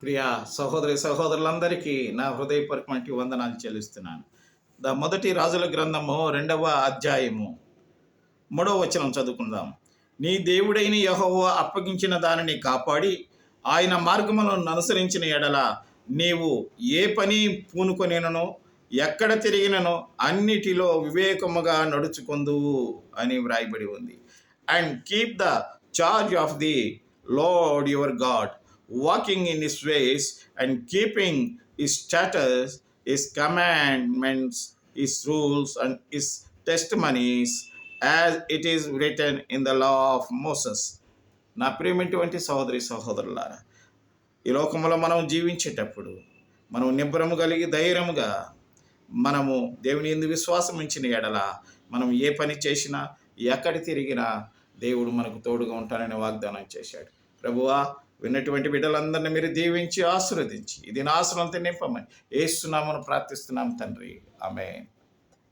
ప్రియ సహోదరులందరికీ నా హృదయపూర్వకమైన వందనాలు చెల్లిస్తున్నాను. మొదటి రాజుల గ్రంథము 2వ అధ్యాయము 3వ వచనం చదువుకుందాం. నీ దేవుడైన యెహోవా అప్పగించిన దానిని కాపాడి ఆయన మార్గములను అనుసరించిన ఎడల నీవు ఏ పని పూనుకొనినో ఎక్కడ తిరిగినను అన్నిటిలో వివేకముగా నడుచుకొందువు అని వ్రాయబడి ఉంది. And keep the charge of the lord your God, walking in his ways and keeping his statutes, his commandments, his rules, and his testimonies, as it is written in the law of Moses. నా ప్రియమైనటువంటి సహోదరులారా, ఈ లోకంలో మనం జీవించేటప్పుడు మనం నిబ్బరము కలిగి ధైర్యముగా మనము దేవుని యందు విశ్వాసం ఉంచిన ఎడల మనం ఏ పని చేసినా ఎక్కడి తిరిగినా దేవుడు మనకు తోడుగా ఉంటానని వాగ్దానం చేశాడు. ప్రభువా, విన్నటువంటి బిడ్డలందరినీ మీరు దీవించి ఆశీర్వదించి ఇది నా ఆశీర్వాదంతో నింపమని యేసు నామమున ప్రార్థిస్తున్నాం తండ్రి. ఆమేన్.